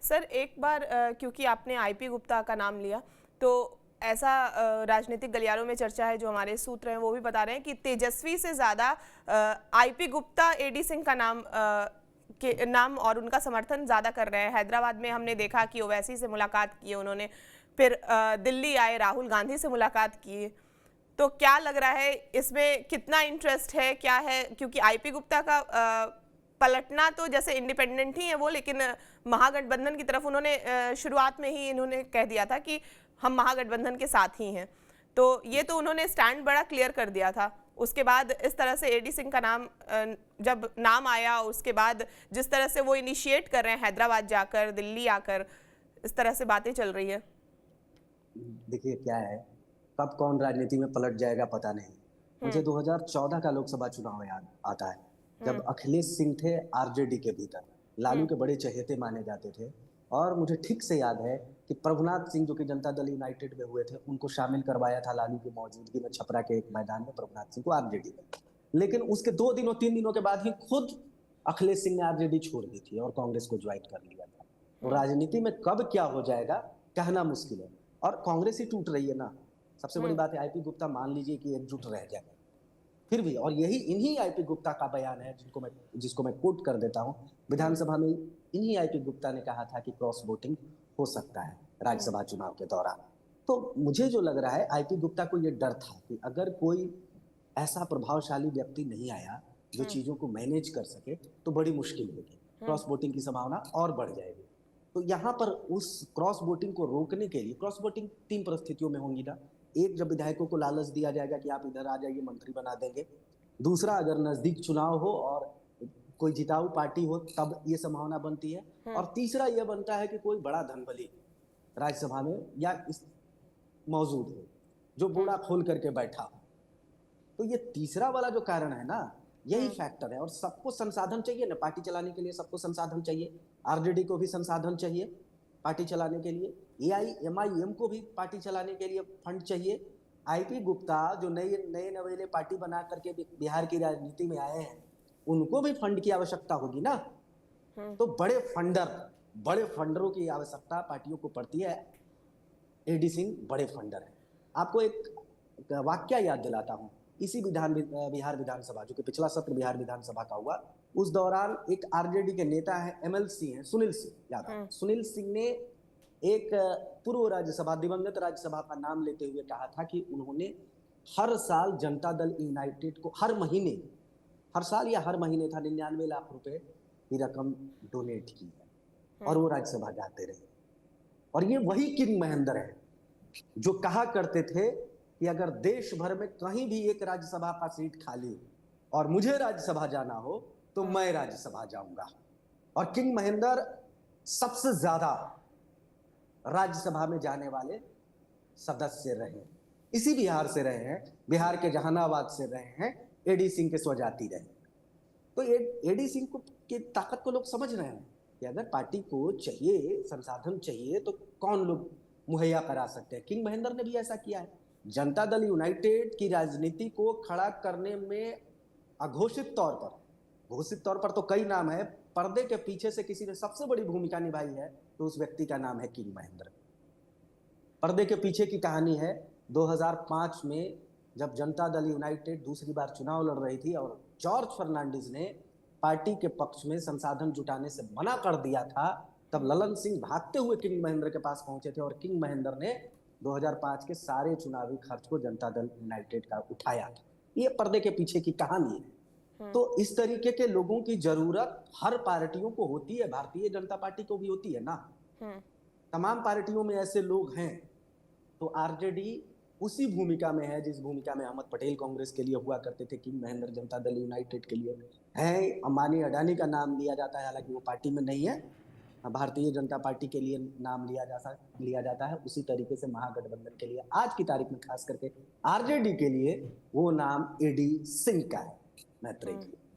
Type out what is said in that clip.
Sir एक बार क्योंकि आपने आईपी गुप्ता का नाम लिया, तो ऐसा राजनीतिक गलियारों में चर्चा है, जो हमारे सूत्र हैं वो भी बता रहे हैं कि तेजस्वी से ज़्यादा आईपी गुप्ता एडी सिंह का नाम और उनका समर्थन ज़्यादा कर रहे हैं। हैदराबाद में हमने देखा कि ओवैसी से मुलाकात की उन्होंने, फिर दिल्ली आए, राहुल गांधी से मुलाकात की। तो क्या लग रहा है इसमें कितना इंटरेस्ट है, क्या है? क्योंकि आईपी गुप्ता का पलटना तो जैसे इंडिपेंडेंट ही है वो, लेकिन महागठबंधन की तरफ उन्होंने शुरुआत में ही इन्होंने कह दिया था कि हम महागठबंधन के साथ ही हैं। तो ये तो उन्होंने स्टैंड बड़ा क्लियर कर दिया था। उसके बाद इस तरह से एडी सिंह का नाम जब नाम आया, उसके बाद जिस तरह से वो इनिशिएट कर रहे हैं हैदराबाद जाकर, दिल्ली आकर, इस तरह से बातें चल रही है। देखिए क्या है, कब कौन राजनीति में पलट जाएगा पता नहीं। मुझे 2014 का लोकसभा चुनाव याद आता है, जब अखिलेश सिंह थे आरजेडी के भीतर, लालू के बड़े चहेते माने जाते थे। और मुझे ठीक से याद है कि प्रभुनाथ सिंह जो कि जनता दल यूनाइटेड में हुए थे, उनको शामिल करवाया था लालू की मौजूदगी में छपरा के एक मैदान में प्रभुनाथ सिंह को आरजेडी में। लेकिन उसके 2 3 दिनों के बाद ही खुद अखिलेश सिंह ने आरजेडी छोड़ दी थी और कांग्रेस को ज्वाइन कर लिया था। तो राजनीति में कब क्या हो जाएगा कहना मुश्किल है। और कांग्रेस ही टूट रही है ना। सबसे बड़ी बात है, आईपी गुप्ता मान लीजिए कि एकजुट रह जाए फिर भी, और यही इन्हीं आईपी गुप्ता का बयान है जिसको मैं कोट कर देता हूं। विधानसभा में इन्हीं आईपी गुप्ता ने कहा था कि क्रॉस वोटिंग हो सकता है राज्यसभा चुनाव के दौरान। तो मुझे जो लग रहा है, आईपी गुप्ता को यह डर था कि अगर कोई ऐसा प्रभावशाली व्यक्ति नहीं आया जो चीजों को मैनेज कर सके, तो बड़ी मुश्किल होगी, क्रॉस वोटिंग की संभावना और बढ़ जाएगी। तो यहाँ पर उस क्रॉस वोटिंग को रोकने के लिए, क्रॉस वोटिंग 3 परिस्थितियों में होंगी ना। एक, जब विधायकों को लालच दिया जाएगा कि आप इधर आ जाइए, मंत्री बना देंगे। दूसरा, अगर नजदीक चुनाव हो और कोई जिताऊ पार्टी हो, तब ये संभावना बनती है। और तीसरा यह बनता है कि कोई बड़ा धनबली राज्यसभा में या इस मौजूद हो, जो बोड़ा खोल करके बैठा हो। तो ये तीसरा वाला जो कारण है ना, यही फैक्टर है। और सबको संसाधन चाहिए ना पार्टी चलाने के लिए, सबको संसाधन चाहिए। आरजेडी को भी संसाधन चाहिए पार्टी चलाने के लिए, एआईएमआईएम को भी पार्टी चलाने के लिए फंड चाहिए। आईपी गुप्ता जो नए नवेले पार्टी बना करके बिहार की राजनीति में आए हैं, उनको भी फंड की आवश्यकता होगी ना। तो बड़े फंडरों की आवश्यकता पार्टियों को पड़ती है। एडी सिंह बड़े फंडर है। आपको एक वाक्य याद दिलाता हूं। इसी बिहार विधानसभा, जो कि पिछला सत्र बिहार विधानसभा का हुआ, उस दौरान एक आरजेडी के नेता है, एमएलसी हैं, सुनील सिंह यादव। सुनील सिंह ने एक पूर्व राज्यसभा, दिवंगत राज्यसभा का नाम लेते हुए कहा था कि उन्होंने हर साल जनता दल यूनाइटेड को हर साल या हर महीने था 99 लाख रुपए की रकम डोनेट की है, और वो राज्यसभा जाते रहे। और ये वही किंग महेंद्र है जो कहा करते थे कि अगर देश भर में कहीं भी एक राज्यसभा का सीट खाली हो और मुझे राज्यसभा जाना हो, तो मैं राज्यसभा जाऊंगा। और किंग महेंद्र सबसे ज्यादा राज्यसभा में जाने वाले सदस्य रहे, इसी बिहार से रहे हैं, बिहार के जहानाबाद से रहे हैं, एडी सिंह के स्वजाति रहे। तो एडी सिंह की ताकत को लोग समझ रहे हैं कि अगर पार्टी को चाहिए, संसाधन चाहिए, तो कौन लोग मुहैया करा सकते हैं। किंग महेंद्र ने भी ऐसा किया है। जनता दल यूनाइटेड की राजनीति को खड़ा करने में घोषित तौर पर तो कई नाम है, पर्दे के पीछे से किसी ने सबसे बड़ी भूमिका निभाई है, तो उस व्यक्ति का नाम है किंग महेंद्र। पर्दे के पीछे की कहानी है, 2005 में जब जनता दल यूनाइटेड दूसरी बार चुनाव लड़ रही थी और जॉर्ज फर्नांडिस ने पार्टी के पक्ष में संसाधन जुटाने से मना कर दिया था, तब ललन सिंह भागते हुए किंग महेंद्र के पास पहुंचे थे और किंग महेंद्र ने 2005 के सारे चुनावी खर्च को जनता दल यूनाइटेड का उठाया था। ये पर्दे के पीछे की कहानी है। तो इस तरीके के लोगों की जरूरत हर पार्टियों को होती है, भारतीय जनता पार्टी को भी होती है ना। तमाम पार्टियों में ऐसे लोग हैं। तो आरजेडी उसी भूमिका में है जिस भूमिका में अहमद पटेल कांग्रेस के लिए हुआ करते थे, किंग महेंद्र जनता दल यूनाइटेड के लिए है। अंबानी अडानी का नाम लिया जाता है, हालांकि वो पार्टी में नहीं है, भारतीय जनता पार्टी के लिए नाम लिया जाता है। उसी तरीके से महागठबंधन के लिए आज की तारीख में खास करके आरजेडी के लिए वो नाम एडी सिंह का है, मैत्रेय।